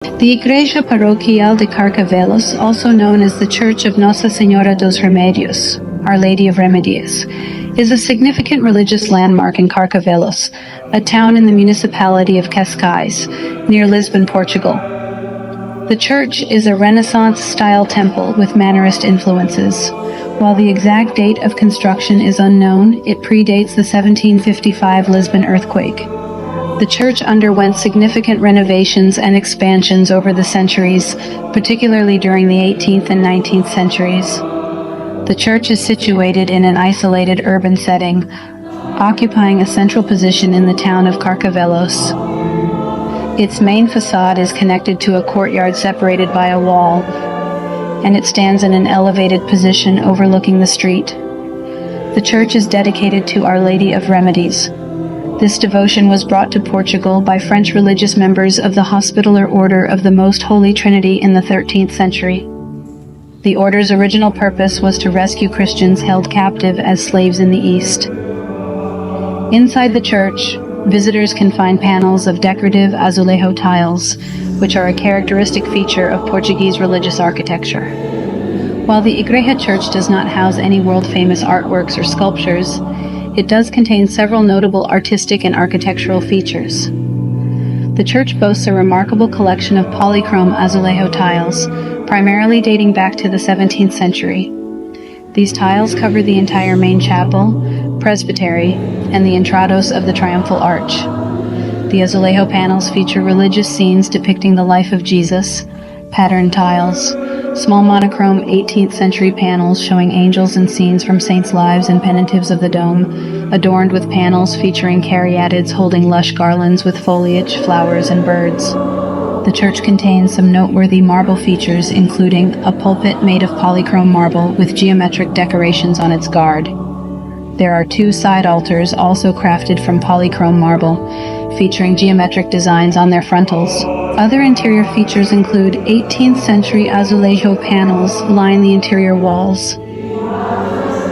The Igreja Parroquial de Carcavelos, also known as the Church of Nossa Senhora dos Remédios, Our Lady of Remedies, is a significant religious landmark in Carcavelos, a town in the municipality of Cascais, near Lisbon, Portugal. The church is a Renaissance-style temple with Mannerist influences. While the exact date of construction is unknown, it predates the 1755 Lisbon earthquake. The church underwent significant renovations and expansions over the centuries, particularly during the 18th and 19th centuries. The church is situated in an isolated urban setting, occupying a central position in the town of Carcavelos. Its main facade is connected to a courtyard separated by a wall, and it stands in an elevated position overlooking the street. The church is dedicated to Our Lady of Remedies. This devotion was brought to Portugal by French religious members of the Hospitaller Order of the Most Holy Trinity in the 13th century. The order's original purpose was to rescue Christians held captive as slaves in the East. Inside the church, visitors can find panels of decorative azulejo tiles, which are a characteristic feature of Portuguese religious architecture. While the Igreja Church does not house any world-famous artworks or sculptures, it does contain several notable artistic and architectural features. The church boasts a remarkable collection of polychrome azulejo tiles, primarily dating back to the 17th century. These tiles cover the entire main chapel, presbytery, and the entrados of the triumphal arch. The azulejo panels feature religious scenes depicting the life of Jesus, patterned tiles, small monochrome 18th century panels showing angels and scenes from saints' lives and penitentives of the dome, adorned with panels featuring caryatids holding lush garlands with foliage, flowers, and birds. The church contains some noteworthy marble features, including a pulpit made of polychrome marble with geometric decorations on its guard. There are 2 side altars also crafted from polychrome marble, featuring geometric designs on their frontals. Other interior features include 18th century azulejo panels line the interior walls.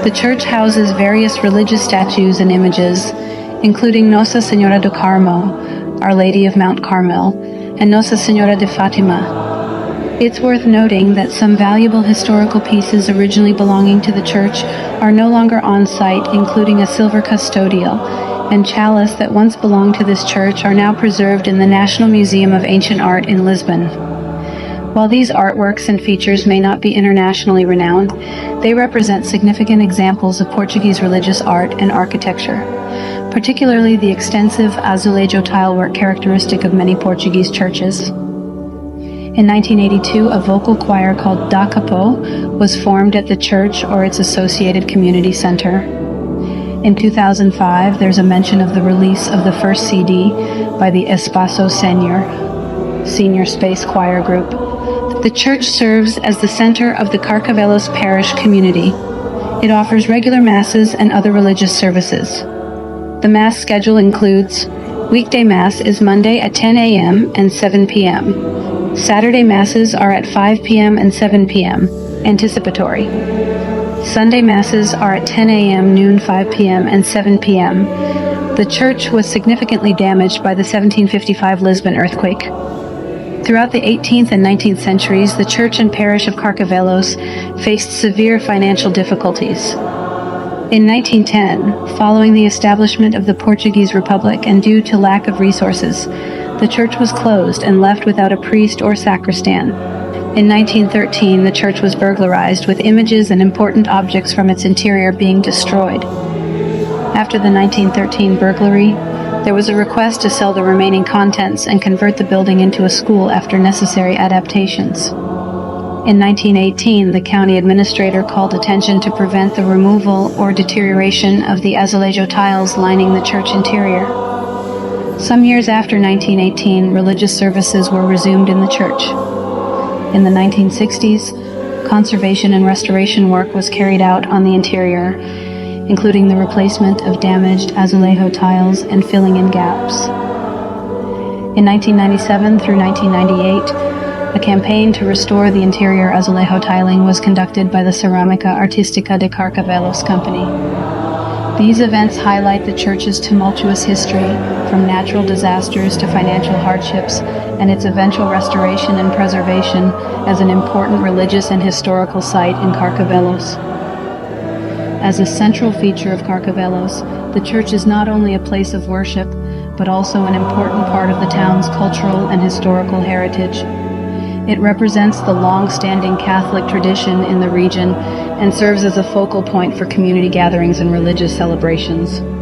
The church houses various religious statues and images, including Nossa Senhora do Carmel, Our Lady of Mount Carmel, and Nossa Senhora de Fatima. It's worth noting that some valuable historical pieces originally belonging to the church are no longer on site, including a silver custodial and chalice that once belonged to this church are now preserved in the National Museum of Ancient Art in Lisbon. While these artworks and features may not be internationally renowned, they represent significant examples of Portuguese religious art and architecture, particularly the extensive azulejo tilework characteristic of many Portuguese churches. In 1982, a vocal choir called Da Capo was formed at the church or its associated community center. In 2005, there's a mention of the release of the first CD by the Espaço Senior Space Choir Group. The church serves as the center of the Carcavelos parish community. It offers regular masses and other religious services. The mass schedule includes weekday mass is Monday at 10 a.m. and 7 p.m. Saturday masses are at 5 p.m. and 7 p.m., anticipatory. Sunday masses are at 10 a.m., noon, 5 p.m., and 7 p.m. The church was significantly damaged by the 1755 Lisbon earthquake. Throughout the 18th and 19th centuries, the church and parish of Carcavelos faced severe financial difficulties. In 1910, following the establishment of the Portuguese Republic and due to lack of resources, the church was closed and left without a priest or sacristan. In 1913, the church was burglarized, with images and important objects from its interior being destroyed. After the 1913 burglary, there was a request to sell the remaining contents and convert the building into a school after necessary adaptations. In 1918, the county administrator called attention to prevent the removal or deterioration of the azulejo tiles lining the church interior. Some years after 1918, religious services were resumed in the church. In the 1960s, conservation and restoration work was carried out on the interior, including the replacement of damaged azulejo tiles and filling in gaps. In 1997 through 1998, a campaign to restore the interior azulejo tiling was conducted by the Cerâmica Artística de Carcavelos company. These events highlight the church's tumultuous history, from natural disasters to financial hardships, and its eventual restoration and preservation as an important religious and historical site in Carcavelos. As a central feature of Carcavelos, the church is not only a place of worship, but also an important part of the town's cultural and historical heritage. It represents the long-standing Catholic tradition in the region and serves as a focal point for community gatherings and religious celebrations.